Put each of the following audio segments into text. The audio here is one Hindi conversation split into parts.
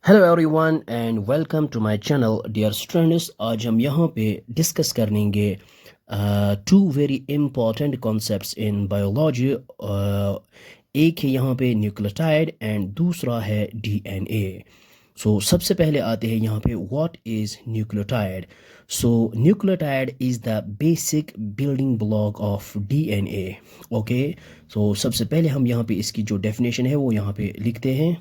Hello everyone and welcome to my channel dear students. आज हम यहाँ पे डिस्कस करेंगे two very important concepts in biology. एक है यहाँ पे न्यूक्लियोटाइड एंड दूसरा है डीएनए। सो सबसे पहले आते हैं यहाँ पे what is nucleotide. So nucleotide is the basic building block of DNA. Okay, so सबसे पहले हम यहाँ पे इसकी जो डेफिनेशन है वो यहाँ पे लिखते हैं।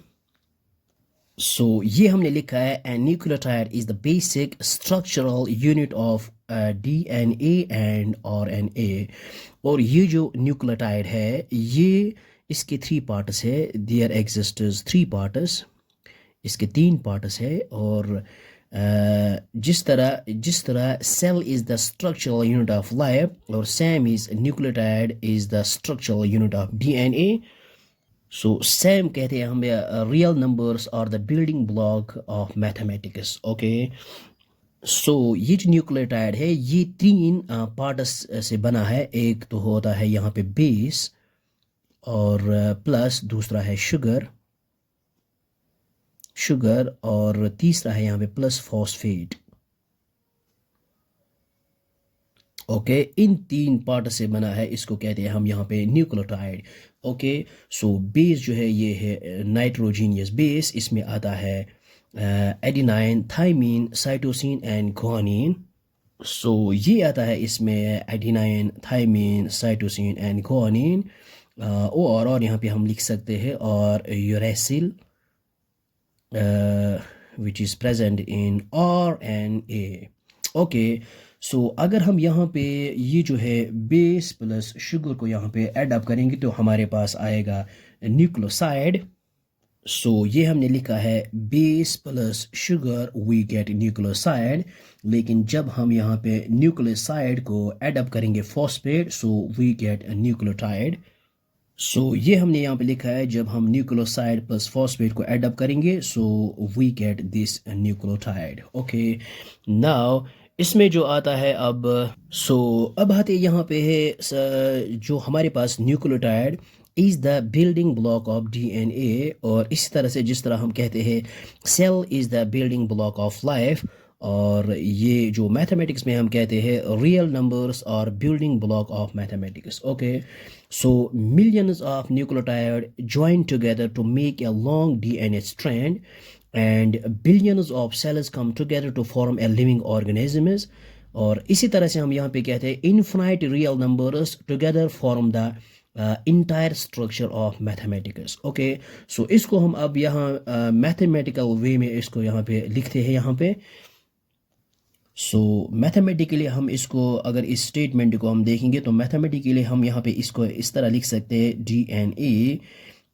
सो ये हमने लिखा है an nucleotide is the basic structural unit of DNA and RNA. और ये जो न्यूक्लियोटाइड है ये इसके थ्री पार्ट्स है। देयर एग्जिस्ट्स थ्री पार्ट्स, इसके तीन पार्ट्स है। और जिस तरह cell is the structural unit of life और same is nucleotide is the structural unit of DNA. So same कहते हैं हमें real numbers are the building block of mathematics. Okay, so ये जो न्यूक्लियोटाइड है ये तीन पार्ट्स से बना है। एक तो होता है यहाँ पे बेस और प्लस, दूसरा है शुगर और तीसरा है यहाँ पे प्लस फॉस्फेट। ओके, इन तीन पार्ट से बना है, इसको कहते हैं हम यहाँ पे न्यूक्लियोटाइड। ओके, सो बेस जो है ये है नाइट्रोजीनियस बेस। इसमें आता है adenine, thymine, cytosine and guanine. So ये आता है इसमें adenine, thymine, cytosine and guanine. और यहाँ पे हम लिख सकते हैं और uracil which is present in RNA. Okay, so अगर हम यहाँ पे ये जो है बेस प्लस शुगर को यहाँ पे ऐड अप करेंगे तो हमारे पास आएगा न्यूक्लियोसाइड। सो ये हमने लिखा है base plus sugar we get nucleoside. लेकिन जब हम यहाँ पे न्यूक्लियोसाइड को ऐड अप करेंगे phosphate, so we get nucleotide. So ये हमने यहाँ पे लिखा है जब हम न्यूक्लियोसाइड प्लस फॉस्फेट को ऐड अप करेंगे so we get this nucleotide. Okay, now इसमें जो आता है अब, अब आते यहाँ पे है जो हमारे पास nucleotide is the building block of DNA. और इसी तरह से जिस तरह हम कहते हैं cell is the building block of life, और ये जो मैथमेटिक्स में हम कहते हैं real numbers are building block of mathematics. Okay, so millions of nucleotide join together to make a long DNA strand, and billions of cells come together to form a living organisms. और इसी तरह से हम यहाँ पे कहते हैं infinite real numbers together form the entire structure of mathematics. Okay, so इसको हम अब यहाँ मैथमेटिकल वे में इसको यहाँ पे लिखते हैं यहाँ पे। सो मैथमेटिकली हम इसको, अगर इस स्टेटमेंट को हम देखेंगे तो मैथमेटिकली हम यहाँ पे इसको इस तरह लिख सकते हैं DNA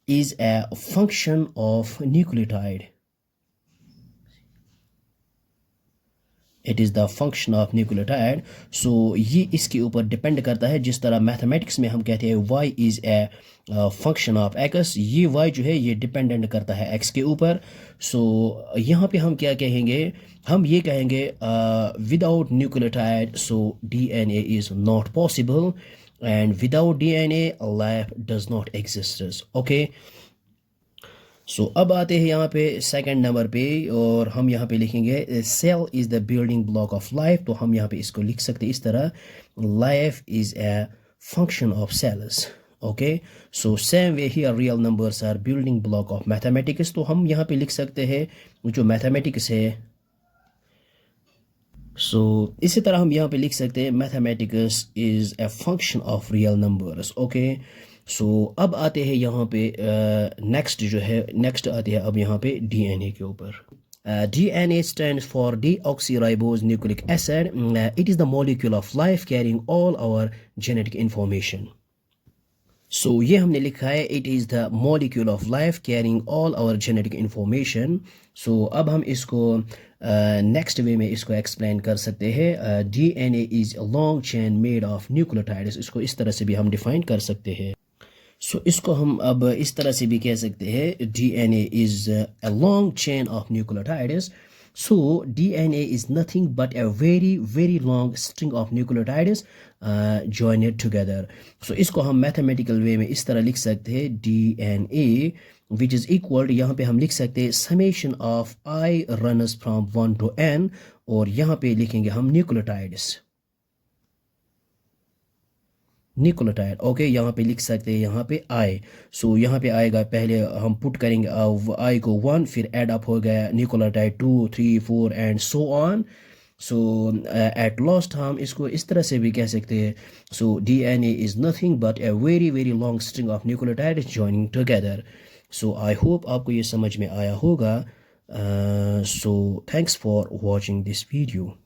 is a function of nucleotide. It is the function of nucleotide. So ये इसके ऊपर डिपेंड करता है। जिस तरह मैथमेटिक्स में हम कहते हैं Y is a function of X, ये वाई जो है ये डिपेंडेंट करता है एक्स के ऊपर। सो यहाँ पे हम क्या कहेंगे, हम ये कहेंगे without nucleotide so DNA is not possible, and without DNA life does not exist. Okay, so अब आते हैं यहाँ पे सेकंड नंबर पे, और हम यहाँ पे लिखेंगे cell is the building block of life. तो हम यहाँ पे इसको लिख सकते हैं इस तरह, life is a function of cells. Okay, so same way ही real numbers are building block of mathematics. तो हम यहाँ पे लिख सकते हैं जो मैथमेटिक्स है, सो इसी तरह हम यहाँ पे लिख सकते हैं mathematics is a function of real numbers. Okay, so अब आते हैं यहाँ पे नेक्स्ट जो है, नेक्स्ट आते हैं अब यहाँ पे डीएनए के ऊपर। DNA stands for deoxyribose nucleic acid. It is the molecule of life carrying all our genetic information. सो ये हमने लिखा है it is the molecule of life carrying all our genetic information. So अब हम इसको नेक्स्ट वे में इसको एक्सप्लेन कर सकते हैं। DNA is a long chain made of nucleotides. इसको इस तरह से भी हम डिफाइन कर सकते हैं। सो इसको हम अब इस तरह से भी कह सकते हैं DNA is a long chain of nucleotides. So DNA is nothing but a very very long string of nucleotides joined together. So इसको हम mathematical way में इस तरह लिख सकते हैं DNA विच इज़ इक्वल, यहाँ पे हम लिख सकते हैं summation of I runners from 1 to n, और यहाँ पे लिखेंगे हम न्यूक्लियोटाइड ओके, यहाँ पे लिख सकते हैं यहाँ पे आई। सो यहाँ पे आएगा, पहले हम पुट करेंगे आई को 1, फिर ऐड अप हो गया nucleotide 2 3 4 and so on. So at last हम इसको इस तरह से भी कह सकते हैं, सो DNA is nothing but a very very long string of nucleotide joining together. So I hope आपको ये समझ में आया होगा। So thanks for watching this video.